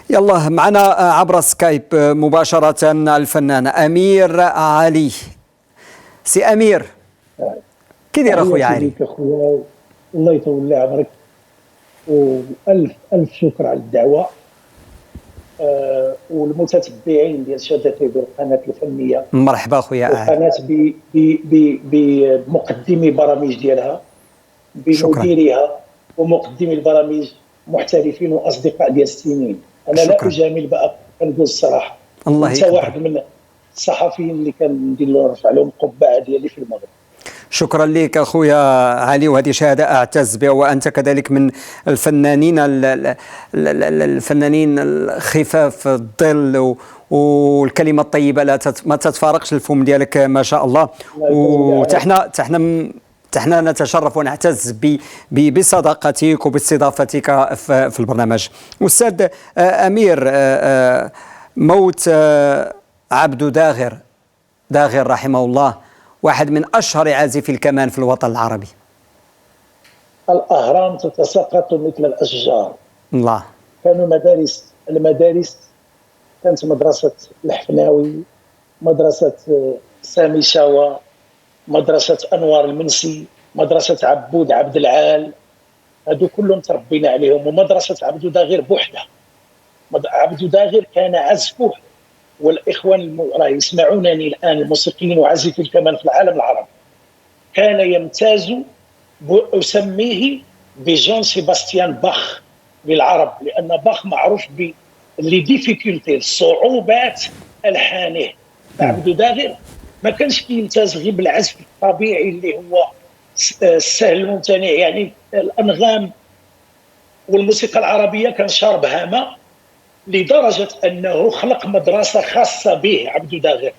يلا معنا عبر سكايب مباشرة الفنان أمير علي. سي أمير، كي داير أخويا علي؟ تحياتي لك أخويا، الله يطول عمرك، والف الف شكر على الدعوه. والمتتبعين ديال شادتي بالقناه الفنيه مرحبا أخويا علي. والقناه بمقدمي برامج ديالها، شكرا بمديرها ومقدمي البرامج محترفين واصدقاء ديال السنين. انا لا شكرا. اجامل بقى، كنقول الصراحه. الله انت يقدر. واحد من الصحفيين اللي كندير له نرفع لهم القبعه ديالي في المغرب. شكرا لك أخويا علي، وهذه شهادة أعتز بها، وأنت كذلك من الفنانين الفنانين الخفاف الظل، والكلمة الطيبة ما تتفارقش الفم ديالك ما شاء الله. وتحنا نتشرف ونعتز بصداقتك وباستضافتك في البرنامج. أستاذ أمير، موت عبدو داغر رحمه الله، واحد من أشهر عازفي الكمان في الوطن العربي. الأهرام تتساقط مثل الأشجار. الله. كانوا المدارس كانت مدرسة الحفناوي، مدرسة سامي شاوى، مدرسة أنوار المنسي، مدرسة عبود عبد العال، هادو كلهم تربينا عليهم. ومدرسة عبدو داغر بوحدها. عبدو داغر كان عزفه، والإخوان راه يسمعونني الآن، الموسيقيين وعازفي الكمان في العالم العربي، كان يمتاز، أسميه بجون سيباستيان باخ للعرب، لأن باخ معروف بالديفيكولتي، الصعوبات ألحانه. عبدو داغر ما كانش كيمتاز غير بالعزف الطبيعي اللي هو السهل الممتنع، يعني الأنغام والموسيقى العربية كان شارب هامة، لدرجة أنه خلق مدرسة خاصة به. عبدو داغر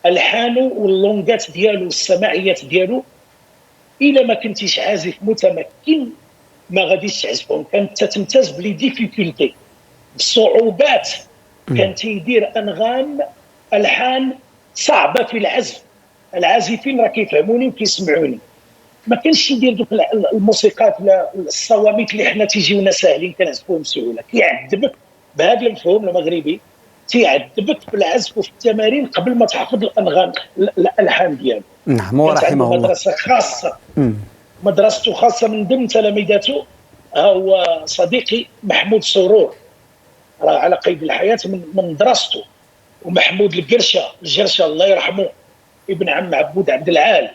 ألحانه واللونغات ديالو والسماعيات ديالو، إلا ما كنتيش عازف متمكن ما غاديش تعزفهم. كانت تمتاز بلي ديفيكولتي، بالصعوبات. كان تيدير أنغام ألحان صعبة في العزف. العازفين راه كيفهموني وكيسمعوني. ما كانش يدير دوك الموسيقات الصواميت اللي حنا تيجيونا ساهلين كنعزفوهم بسهوله. كيعذبك بهذا المفهوم المغربي، تيعذبك في العزف وفي التمارين قبل ما تحفظ الانغام الالحان ديالو. نعم، ورحمه الله. مدرسه خاصه، مدرسته خاصه. من ضمن تلاميذاته هو صديقي محمود سرور، راه على قيد الحياه من دراسته. ومحمود الجرشه الله يرحمه، ابن عم عبود عبد العال،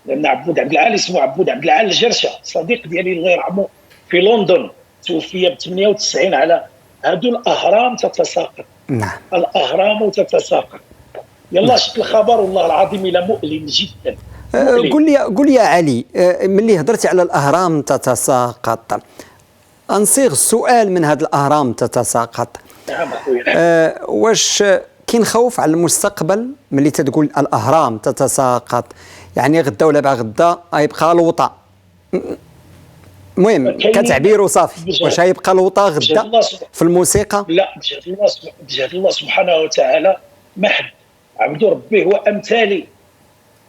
لان عبود عبد العال اسمه عبود عبد العال الجرشه، صديق ديالي الله يرحمه في لندن، توفي ب 98. على هادو الاهرام تتساقط. نعم، الاهرام تتساقط. يلا شفت الخبر والله العظيم الى مؤلم جدا. قل لي يا علي، ملي هضرتي على الاهرام تتساقط، انصيغ السؤال من هذا الاهرام تتساقط. نعم اخويا. واش كاين خوف على المستقبل ملي تتقول الاهرام تتساقط؟ يعني غدا ولا بعد غدا غيبقى الوطا، المهم كتعبير وصافي. واش غيبقى الوطا غدا في الموسيقى؟ لا، بجهد الله سبحانه وتعالى. ما حد عبدو ربي هو امثالي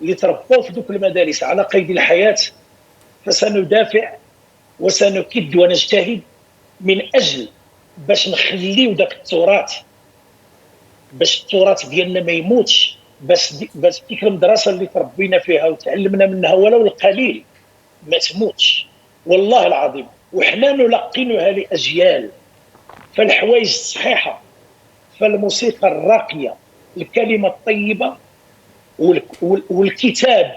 اللي تربوا في ذوك المدارس على قيد الحياه، فسندافع وسنكد ونجتهد من اجل باش نخليو ذاك التراث، باش التراث ديالنا ما يموتش، باش ديك المدرسه اللي تربينا فيها وتعلمنا منها ولو القليل ما تموتش. والله العظيم وحنا نلقنها لاجيال. فالحوايج الصحيحه، فالموسيقى الراقيه، الكلمه الطيبه، والكتاب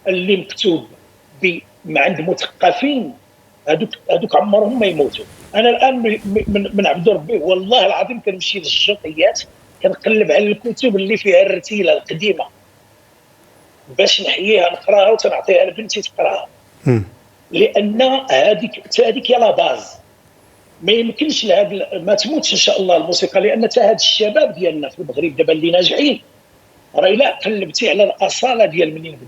اللي مكتوب عند مثقفين، هذوك عمرهم ما يموتوا. انا الان من عبد ربي والله العظيم كنمشي للشرطيات كنقلب على الكتب اللي فيها الرتيله القديمه باش نحييها نقراها وتنعطيها لبنتي تقراها، لان هذيك يا لا باز. ما يمكنش ما تموتش ان شاء الله الموسيقى، لان حتى هاد الشباب ديالنا في المغرب دابا اللي ناجحين، راه الا قلبتي على الاصاله ديال منين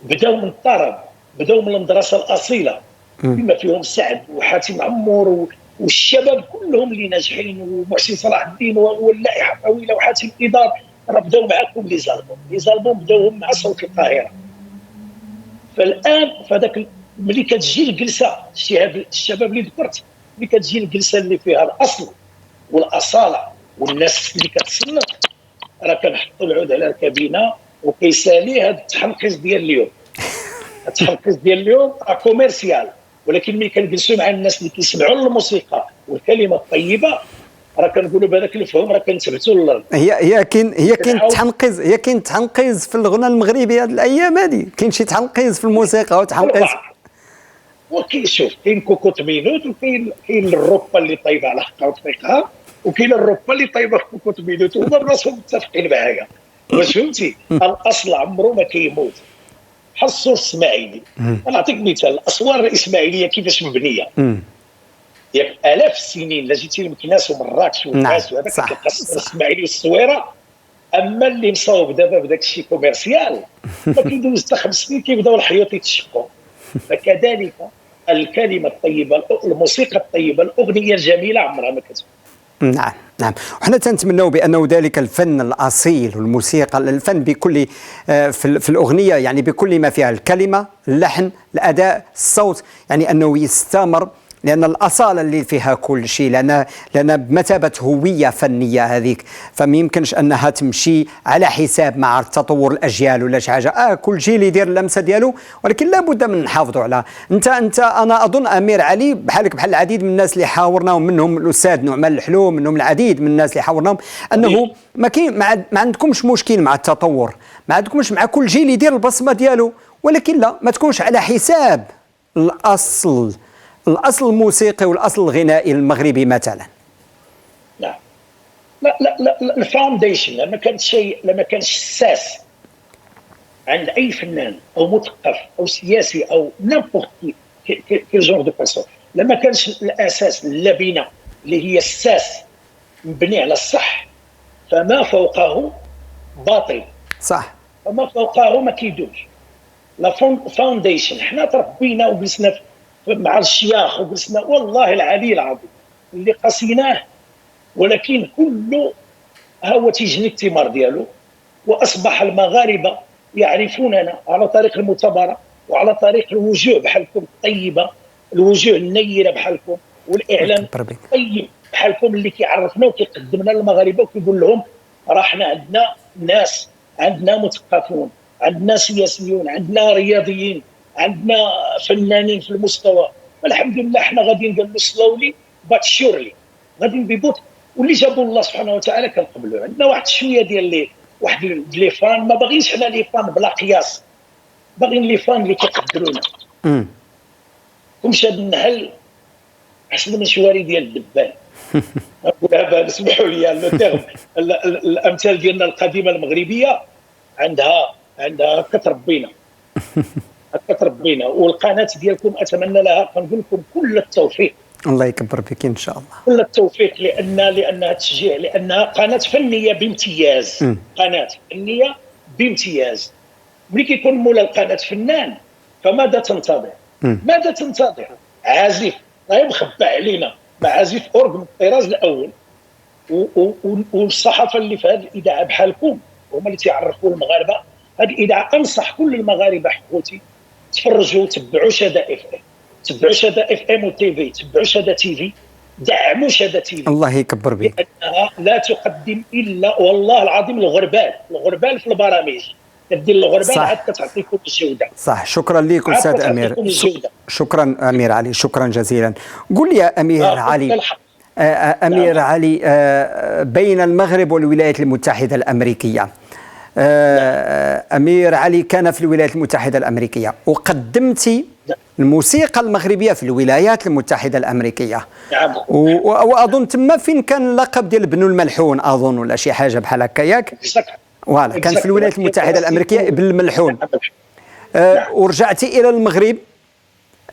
بداو من الطرب، بداو من المدرسه الاصيله بما فيهم سعد وحاتم عمور والشباب كلهم اللي ناجحين، ومحسن صلاح الدين واللائحه الطويله وحاتم إدار، راه بداو معاكم لي زالبوم بداوهم مع صوت القاهره. فالان فذاك ملي كتجي الجلسه شتي هاد الشباب اللي ذكرت ملي كتجي الجلسه اللي فيها الاصل والاصاله والناس اللي كتصنت، راه كنحطوا العود على الكابينه وكيسالي هذا التحنقيز ديال اليوم. التحنقيز ديال اليوم كوميرسيال، ولكن ملي كنجلسوا مع الناس اللي كيسمعوا الموسيقى والكلمه الطيبه، راه كنقولوا بهذاك الفهم راه كنثبتوا للارض. هي كاين تحنقيز في الغنى المغربي هذه الايام هذه، كاين شي تحنقيز في الموسيقى وتحنقيز. وكاين شوف، كاين كوكوت مينوت، وكاين الروبا اللي طايبه على حقها وطريقها، وكاين الروبا اللي طايبه في كوكوت مينوت، هما براسهم متفقين معايا. واش فهمتي؟ الاصل عمره ما كيموت. بحال الصور الاسماعيلي، نعطيك مثال، الاسوار الاسماعيليه كيفاش مبنيه. ياك الاف السنين، لا جيتي لمكناس ومراكش وفاس وهذاك، كتلقى الصور الاسماعيلي والصويره. اما اللي مصاوب دابا بداك الشيء كوميرسيال، ما كيدوز حتى 5 سنين كيبداو الحيوط يتشقوا. فكذلك الكلمه الطيبه، الموسيقى الطيبه، الاغنيه الجميله عمرها ما كتموت. نعم، وحنا تنتمنوا بانه ذلك الفن الاصيل والموسيقى، الفن بكل في الاغنيه، يعني بكل ما فيها، الكلمه، اللحن، الاداء، الصوت، يعني انه يستمر، لأن الأصالة اللي فيها كل شيء، لأن بمثابة هوية فنية هذيك، فما يمكنش أنها تمشي على حساب مع تطور الأجيال ولا شي حاجة. كل جيل يدير اللمسة ديالو، ولكن لابد من نحافظوا على. أنت أنا أظن أمير علي بحالك بحال العديد من الناس اللي حاورناهم، منهم الأستاذ نعمان الحلوم، منهم العديد من الناس اللي حاورناهم، أنه ما عندكمش مشكل مع التطور، ما عندكمش مع كل جيل يدير البصمة ديالو، ولكن لا، ما تكونش على حساب الأصل الموسيقي والاصل الغنائي المغربي مثلا. نعم. لا الفاونديشن لما كانش الساس عند اي فنان او مثقف او سياسي او نامبورت كي جونغ دو بيرسون، لما كانش الاساس، اللبنه اللي هي الساس مبني على الصح، فما فوقه باطل. صح. فما فوقه ما كيدوش. لا فاونديشن، حنا تربينا وجلسنا مع الشياخ وجلسنا والله العلي العظيم اللي قصيناه، ولكن كله ها هو تيجني الثمار ديالو. واصبح المغاربه يعرفوننا على طريق المثابره وعلى طريق الوجوه بحالكم الطيبه، الوجوه النيره بحالكم، والاعلام الطيب بحالكم اللي كيعرفنا وكيقدمنا للمغاربه وكيقول لهم راه حنا عندنا ناس، عندنا مثقفون، عندنا سياسيون، عندنا رياضيين، عندنا فنانين في المستوى. الحمد لله حنا غاديين نديروا سلولي بات شورلي، غاديين ببطء، واللي جابوا الله سبحانه وتعالى كنقبلوا. عندنا واحد شويه ديال لي فان، ما باغينش حنا لي فان بلا قياس، باغيين لي فان اللي كيقدرونا. كمش هذا النحل احسن من شواري ديال الدبان. نقولها، اسمحوا لي الامثال ديالنا القديمه المغربيه عندها كتربينا. كتربينا. والقناه ديالكم اتمنى لها، كنقول لكم كل التوفيق. الله يكبر بك ان شاء الله. كل التوفيق، لانها تشجيع، لانها قناه فنيه بامتياز. قناه فنيه بامتياز. ملي كيكون مولا القناه فنان، فماذا تنتظر؟ ماذا تنتظر؟ عازف راه مخبى علينا، مع عازف اورغ من الطراز الاول، والصحافه اللي في هذه الاذاعه بحالكم هما اللي تيعرفوا المغاربه. هذه الاذاعه انصح كل المغاربه حقوتي تفرجوا، تبعوا شاده اف ام، تبعوا شاده اف ام وتي في، تبعوا شاده تي في، دعموا شاده تي في. الله يكبر بك. لانها لا تقدم الا والله العظيم الغربال في البرامج. كدير الغربال عاد كتعطيكم الجوده. صح. شكرا لك استاذ امير. شكرا امير علي، شكرا جزيلا. قل لي يا امير علي، امير علي، بين المغرب والولايات المتحده الامريكيه، أمير علي كان في الولايات المتحدة الأمريكية، وقدمت الموسيقى المغربية في الولايات المتحدة الأمريكية. وأظن تما فين كان اللقب ديال ابن الملحون، أظن، ولا شي حاجة بحال هكا، ياك؟ فوالا، كان في الولايات المتحدة الأمريكية ابن الملحون. ورجعت إلى المغرب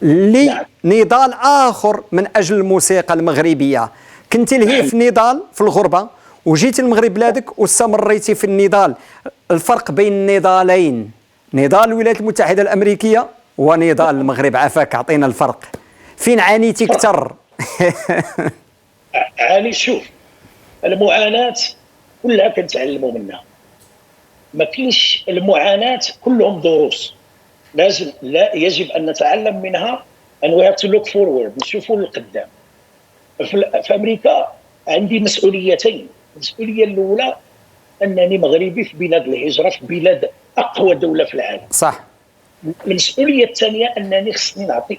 لنضال آخر من أجل الموسيقى المغربية. كنت لهي في نضال في الغربة، وجيت المغرب بلادك واستمريتي في النضال. الفرق بين النضالين، نضال الولايات المتحدة الأمريكية ونضال المغرب، عافاك، أعطينا الفرق، فين عانيتي أكثر؟ عاني، شوف، المعاناة كلها كنتعلموا منها، ما كاينش المعاناة كلهم دروس، لازم، لا، يجب أن نتعلم منها، and we have to look forward، نشوفوا للقدام. في امريكا عندي مسؤوليتين. المسؤوليه الاولى انني مغربي في بلاد الهجره، في بلاد اقوى دوله في العالم. صح. المسؤوليه الثانيه انني خصني نعطي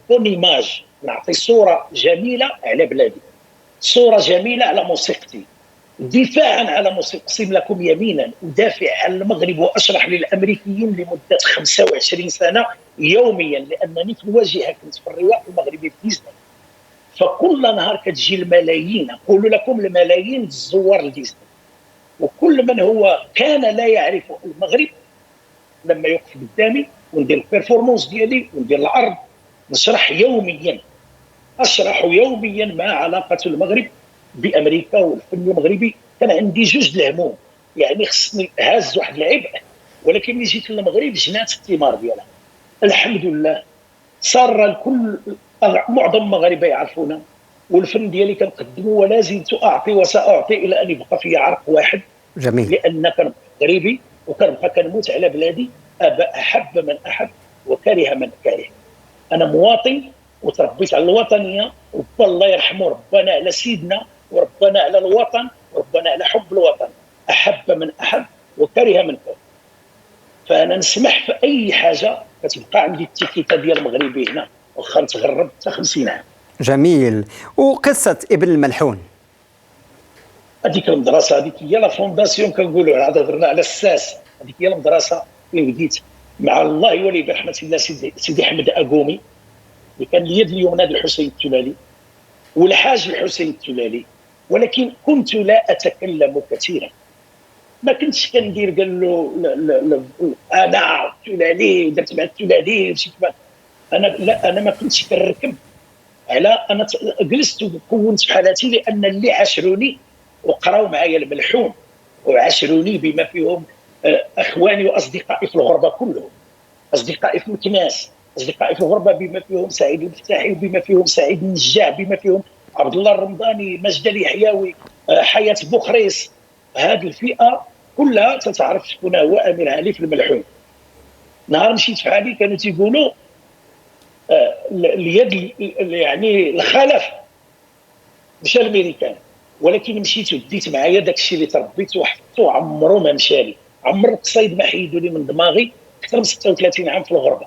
بون ايماج، نعطي صوره جميله على بلادي، صوره جميله على موسيقتي، دفاعا على موسيقى. اقسم لكم يمينا ادافع عن المغرب واشرح للامريكيين لمده 25 سنه يوميا، لانني في الواجهه كنت في الرواق المغربي في ديزني. فكل نهار كتجي الملايين، اقول لكم الملايين الزوار لديزني، وكل من هو كان لا يعرف المغرب لما يوقف قدامي وندير البيرفورمانس ديالي وندير العرض، نشرح يوميا، اشرح يوميا ما علاقه المغرب بامريكا والفن المغربي. كان عندي جوج الهموم، يعني خصني هاز واحد العبء، ولكن ملي جيت للمغرب جنات الثمار ديالها. الحمد لله صار الكل، معظم المغاربه يعرفونا، والفن ديالي كنقدمه ولا زلت اعطي وساعطي الى ان يبقى في عرق واحد. جميل. لان كنبقى مغربي وكنبقى كنموت على بلادي، احب من احب وكره من كره. انا مواطن وتربيت على الوطنيه، والله يرحمه ربنا على سيدنا وربنا على الوطن وربنا على حب الوطن. احب من احب وكره من كره. فانا نسمح في اي حاجه كتبقى عندي التيكيتا ديال المغربي هنا، واخا نتغرب حتى 50 عام. جميل. وقصه ابن الملحون، هذيك المدرسه، هذيك هي لا فونداسيون كنقولوا، عاد هضرنا على الساس. هذيك هي المدرسه اللي بديت مع الله ولي برحمه الله سيدي احمد اكومي، اللي كان اليد اليمنى الحسين التلالي والحاج الحسين التلالي. ولكن كنت لا اتكلم كثيرا، ما كنتش كندير قال له انا التلالي درت مع التلالي مشيت انا لا، انا ما كنتش كنركب على. انا جلست وكونت بحالاتي، لان اللي عاشروني وقراوا معايا الملحون وعاشروني بما فيهم اخواني واصدقائي في الغربه كلهم، اصدقائي في مكناس، اصدقائي في الغربه بما فيهم سعيد المفتاحي، بما فيهم سعيد النجاع، بما فيهم عبد الله الرمضاني، مجد اليحيوي، حياه بوخريس. هذه الفئه كلها تتعرف شكون هو امير علي في الملحون. نهار مشيت في حالي كانوا تيقولوا اليد يعني الخلف مشى الامريكان، ولكن مشيت وديت معايا داك الشيء اللي تربيت وحفظته، عمره ما مشالي، عمر القصيد ما حيدوا لي من دماغي اكثر من 36 عام في الغربه.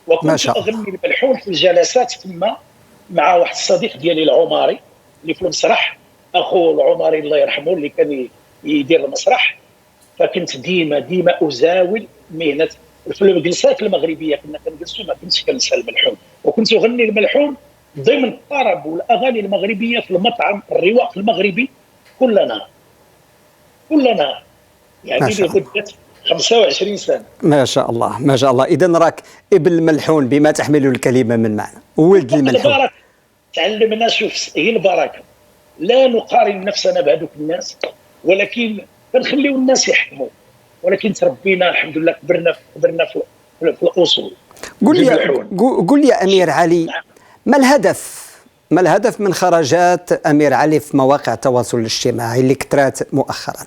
وكنت اغني الملحون في الجلسات تما مع واحد الصديق ديالي العماري اللي في المسرح، اخو العماري الله يرحمه اللي كان يدير المسرح. فكنت ديما ازاول مهنه في الجلسات المغربيه، كنا كنجلسوا، ما كنتش كنسى الملحون، وكنت اغني الملحون ضمن الطرب والاغاني المغربيه في المطعم الرواق المغربي كل نهار يعني لمده 25 سنه. ما شاء الله ما شاء الله. اذا راك ابن الملحون بما تحمل الكلمه من معنى، ولد الملحون. البركه تعلمنا، شوف هي البركه، لا نقارن نفسنا بهذوك الناس، ولكن كنخليو الناس يحكموا، ولكن تربينا الحمد لله، كبرنا في الاصول. قل لي امير علي، ما الهدف من خرجات امير علي في مواقع التواصل الاجتماعي اللي كثرت مؤخرا؟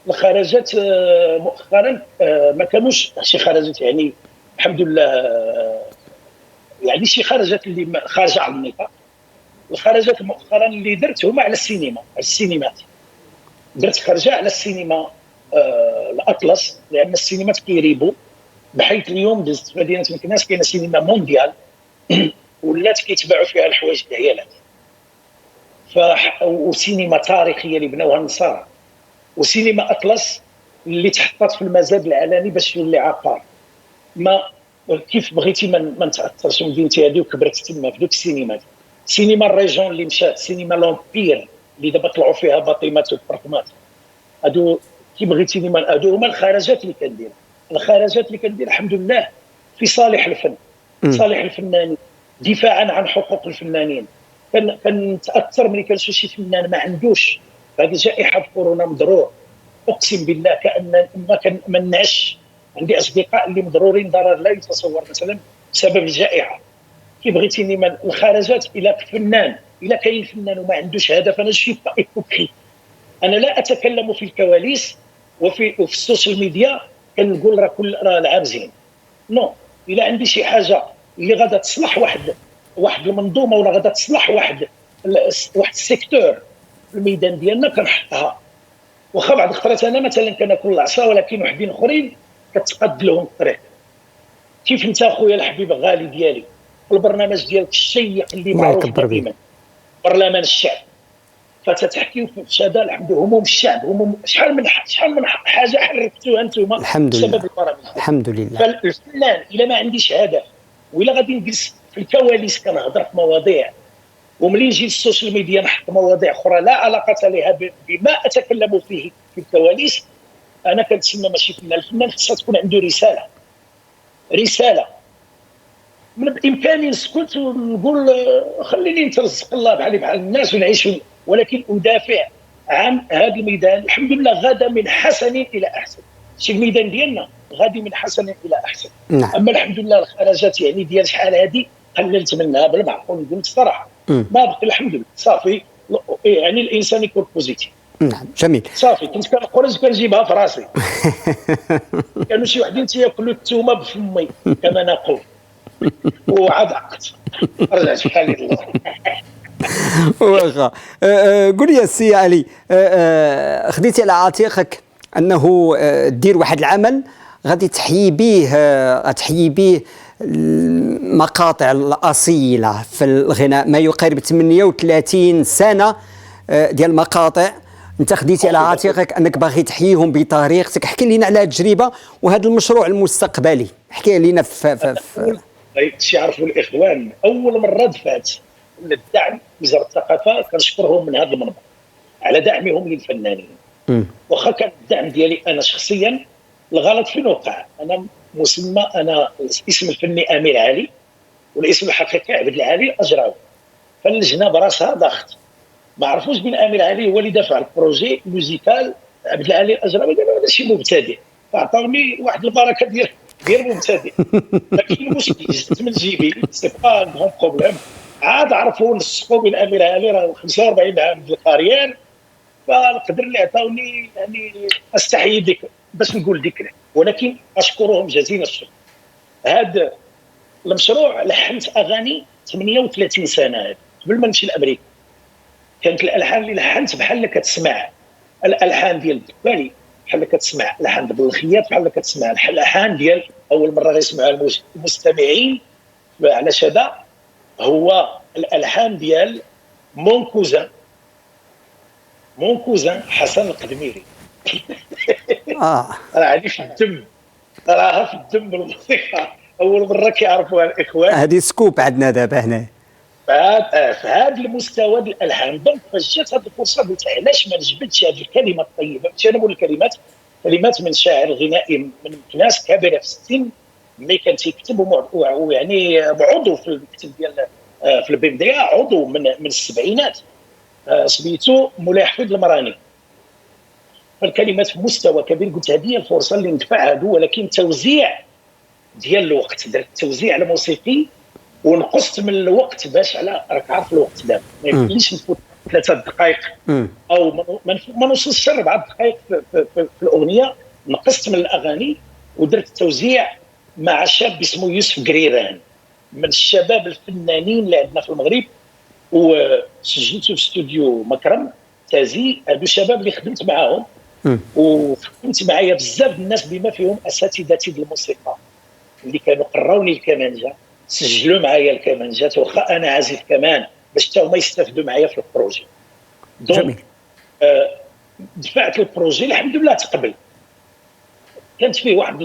الخرجات مؤخرا ما كانوش شي خرجات، يعني الحمد لله، يعني شي خرجات اللي خارجه على النطاق. الخرجات مؤخرا اللي درت هما على السينما، على السينمات. درت خرجه على السينما الاطلس، لان السينمات كيريبوا، بحيث اليوم دزت في مدينه مكناس كاينه سينما مونديال ولات كيتباعوا فيها الحوايج العيالات. وسينما تاريخيه اللي بناوها النصارى، وسينما اطلس اللي تحطت في المزاد العالمي باش يولي عقار. ما كيف بغيتي ما نتاثرش مدينتي هذه، وكبرت تما في دوك السينمات. سينما الريجون اللي مشات، سينما لومبير اللي دابا طلعوا فيها باطمات والبرقمات، هادو كي بغيتي هادو هما الخرجات اللي كندير. الخرجات اللي كندير الحمد لله في صالح الفن، صالح الفنانين، دفاعا عن حقوق الفنانين. كنتاثر ملي كنشوف شي فنان ما عندوش هذه جائحه كورونا مضرور، اقسم بالله كان ما نعش. عندي اصدقاء اللي مضرورين ضرر لا يتصور مثلا بسبب الجائحه. كي بغيتيني الخرجات الى فنان، الى كاين فنان وما عندوش هدف، انا شي هيبوكريت. انا لا اتكلم في الكواليس وفي السوشيال ميديا كنقول راه العام زين. نو، الى عندي شي حاجه اللي غادا تصلح واحد واحد المنظومه ولا غادا تصلح واحد السيكتور في الميدان ديالنا كنحطها. واخا بعض الخطرات انا مثلا كناكل العصا، ولكن وحدين اخرين كتقاد لهم الطريق. كيف انت اخويا الحبيب الغالي ديالي البرنامج ديالك الشيق اللي معروف دائما برلمان الشعب، فتتحكيو في هذا الحمد هموم الشعب، هموم شحال من حاجه حركتوها انتم بسبب البرامج. الحمد لله. فالفنان الا ما عنديش هدف وإلا غادي نجلس في الكواليس كنهضر في مواضيع، وملي نجي للسوشيال ميديا نحط مواضيع اخرى لا علاقه لها بما اتكلم فيه في الكواليس، انا كنتسمى ماشي فنان. الفنان خصها تكون عنده رساله. من بامكاني نسكت ونقول خليني نترزق الله بحال الناس ونعيش، ولكن ادافع عن هذا الميدان. الحمد لله غدا من حسن الى احسن، شي الميدان ديالنا غادي من حسن الى احسن. نعم. اما الحمد لله الخرجات يعني ديال شحال هذه قللت منها بالمعقول، نقول الصراحه ما بقى الحمد لله صافي. يعني الانسان يكون بوزيتيف. نعم جميل. صافي كنت كنخرج كنجيبها في راسي. كانوا شي وحدين تياكلوا الثومه بفمي كما نقول، وعاد عقت رجعت في حالي الله. واخا قول لي السي علي، خديتي على عاتقك انه دير واحد العمل غادي تحيي به المقاطع الاصيله في الغناء، ما يقارب 38 سنه ديال المقاطع انت خديتي على عاتقك انك باغي تحييهم بطريقتك. احكي لنا على التجربه وهذا المشروع المستقبلي، احكي لنا في يعرفوا الاخوان اول مره دفعت للدعم وزاره الثقافه، كنشكرهم من هذا المنبر على دعمهم للفنانين. واخا كان الدعم ديالي انا شخصيا الغلط فين وقع، انا مسمى انا الاسم الفني امير علي والاسم الحقيقي عبد العالي الاجراوي، فاللجنه براسها ضغط ما عرفوش بين امير علي هو اللي دافع البروجي ميوزيكال، عبد العالي الاجراوي قال هذا شي مبتدئ، فعطاوني واحد البركه ديال مبتدئ. لكن المشكل جبت من جيبي سي با غون بروبليم، عاد عرفوا نسقوا بين امير علي راه 45 عام في القريان، فالقدر اللي عطاوني يعني استحيي ديك باش نقول ذكرى، ولكن اشكرهم جزيل الشكر. هذا المشروع لحنت اغاني 38 سنه قبل ما نمشي لامريكا. كانت الالحان اللي لحنت بحال اللي كتسمع الالحان ديال الدبالي، بحال اللي كتسمع الحان بالخياط، بحال اللي كتسمع الالحان ديال اول مره غيسمعها المستمعين على شدا، هو الالحان ديال مون كوزان حسن القدميري. راه عندي في الدم، راها في الدم الموسيقى، اول مره كيعرفوها الاخوان. هذه سكوب عندنا دابا هنا في هذا المستوى ديال الالحان. دونك فاش جات هذه الفرصه قلت علاش ما نجبدش هذه الكلمه الطيبه. ماشي انا نقول كلمات من شاعر غنائي من ناس كبيره في السن ملي كان تيكتب، ويعني عضو في المكتب ديال في البنديه، عضو من السبعينات، سميتو مولاي حفيظ المراني. فالكلمات في مستوى كبير. قلت هذه الفرصه اللي ندفع هذو، ولكن توزيع ديال الوقت، درت توزيع الموسيقي ونقصت من الوقت باش على راك عارف الوقت دابا ما يمكنليش نفوت 3 دقائق او ما نوصلش 4 دقائق في الاغنيه. نقصت من الاغاني ودرت توزيع مع شاب اسمه يوسف قريران من الشباب الفنانين اللي عندنا في المغرب، وسجلته في استوديو مكرم تازي. هادو الشباب اللي خدمت معاهم وخدمت معايا بزاف الناس بما فيهم اساتذتي الموسيقى اللي كانوا قراوني الكمانجه، سجلوا معايا الكمانجات واخا انا عازف كمان باش حتى هما يستافدوا معايا في البروجي. دونك دفعت البروجي الحمد لله تقبل. كانت فيه واحد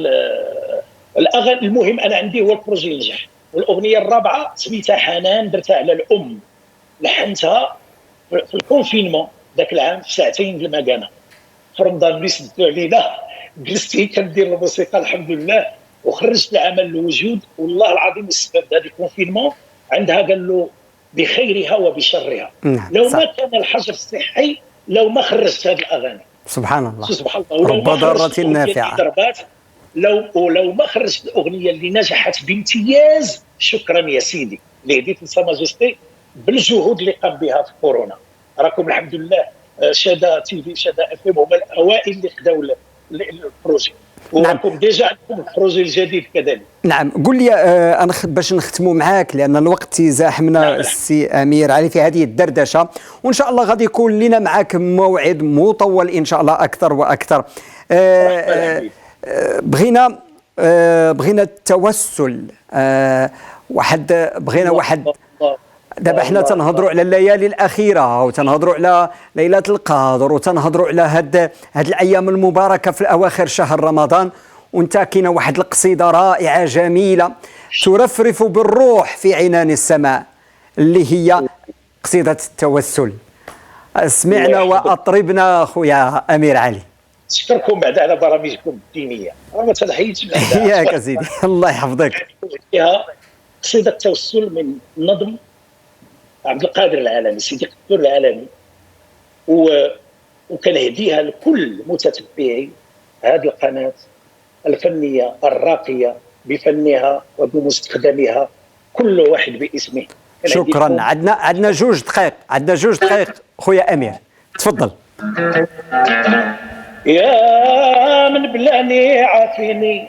الاغاني المهم انا عندي هو البروجي نجح. والاغنيه الرابعه سميتها حنان، درتها على الام، لحنتها في الكونفينمون ذاك العام في ساعتين د المكانه في رمضان اللي سدوا علينا. جلست كندير الموسيقى الحمد لله وخرجت العمل الوجود. والله العظيم السبب هذا الكونفينمون عندها قال له بخيرها وبشرها. لو ما كان الحجر الصحي لو ما خرجت هذه الاغاني. سبحان الله سبحان الله. رب ضارة نافعة. لو ما خرجت الاغنيه اللي نجحت بامتياز، شكرا يا سيدي لهديت لسا ماجستي بالجهود اللي قام بها في كورونا. راكم الحمد لله شدا تي في شدا اف ام هما الاوائل اللي خداو البروجي، نعم. وراكم ديجا عندكم البروجي الجديد كذلك. نعم، قل لي أنا باش نختموا معاك لأن الوقت يزاحمنا. نعم. السي أمير علي في هذه الدردشة، وإن شاء الله غادي يكون لنا معاك موعد مطول إن شاء الله أكثر وأكثر. بغينا بغينا التوسل، بغينا دابا حنا تنهضروا على الليالي الاخيره، وتنهضروا على ليله القدر، وتنهضروا على هاد الايام المباركه في اواخر شهر رمضان، وانت كاينه واحد القصيده رائعه جميله ترفرف بالروح في عنان السماء اللي هي قصيده التوسل. اسمعنا واطربنا خويا امير علي. نشكركم بعدا على برامجكم الدينيه، راه ما تنحيدش من عندها. ياك سيدي الله يحفظك. فيها قصيده التوسل من نظم عبد القادر العالمي، سيدي قدر العالمي، وكنهديها لكل متتبعي هذه القناه الفنيه الراقيه بفنها وبمستخدميها، كل واحد باسمه. شكرا. عندنا جوج دقائق خويا امير، تفضل. يا من بلاني عافيني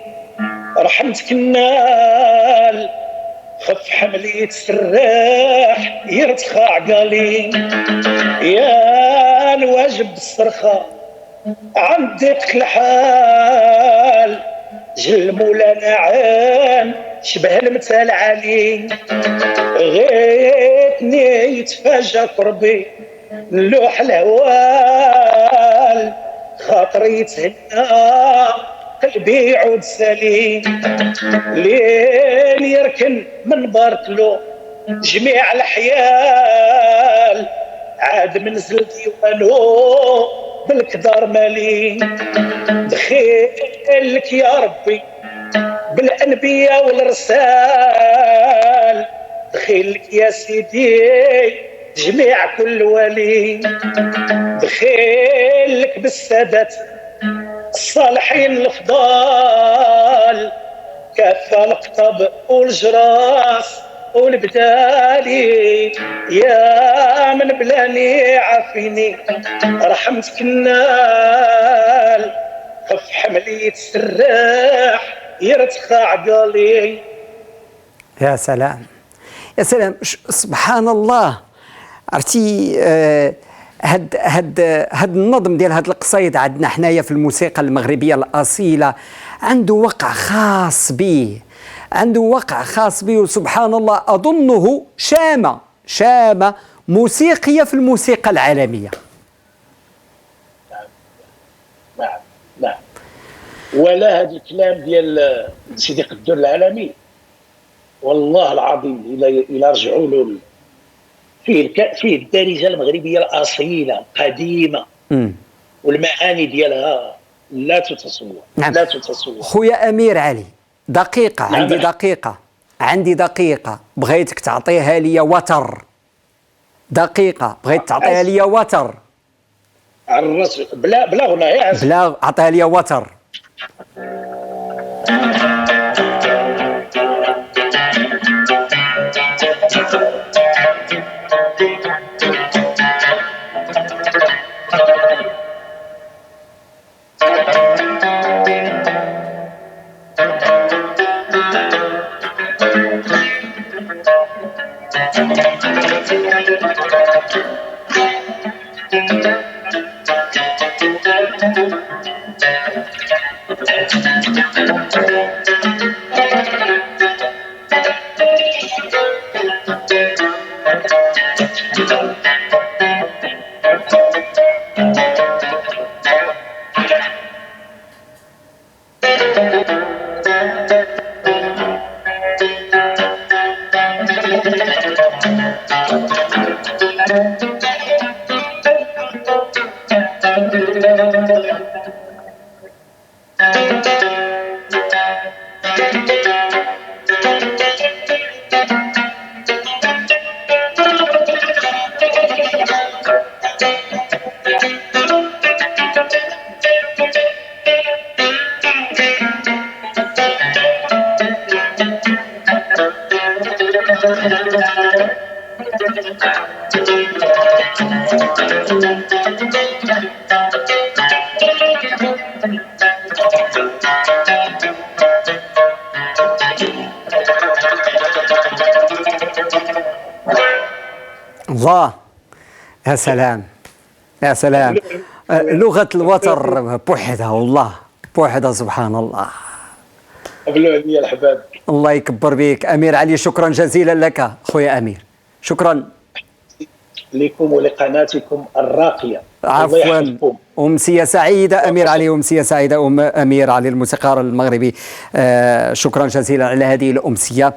رحمتك النال، خف حملي تسراح يرتخى عقالي، يا الواجب الصرخة عن ضيق الحال، جل مولانا عان شبه المثال علي، غيتني يتفاجأ قربي نلوح الهوال، خاطري يتهنى قلبي يعود سليم، لين يركن من باركلو جميع الحيال، عاد منزل ديوانو بالكدار مالي، دخيلك يا ربي بالانبياء والرسال، دخيلك يا سيدي جميع كل ولي، دخيلك بالسادات الصالحين الافضال، كافة القطب والجراس والبدالي، يا من بلاني عافيني رحمتك النال، خف حملي تسراح يرتخى عقالي. يا سلام يا سلام، سبحان الله. عرفتي هاد النظم ديال هاد القصيد عندنا حنايا في الموسيقى المغربيه الاصيله عنده وقع خاص به، وسبحان الله اظنه شامه موسيقيه في الموسيقى العالميه. نعم. ولا هذا الكلام ديال سيدي قدر العالمي والله العظيم الى رجعوا له فيه الدارجه المغربيه الاصيله القديمه، والمعاني ديالها لا تتصور. نعم. لا تتصور. خويا امير علي، دقيقه. نعم. عندي دقيقه بغيتك تعطيها لي وتر. بلا غناء، بلا عطيها لي وتر. الله، يا سلام يا سلام. لغة الوتر بوحدها، والله بوحدها، سبحان الله. قبلوا عليا الحباب. الله يكبر بك أمير علي، شكرا جزيلا لك خويا أمير، شكرا لكم ولقناتكم الراقية. عفوا. أمسية سعيدة أمير علي، أمسية سعيدة أمير علي الموسيقار المغربي. شكرا جزيلا على هذه الأمسية.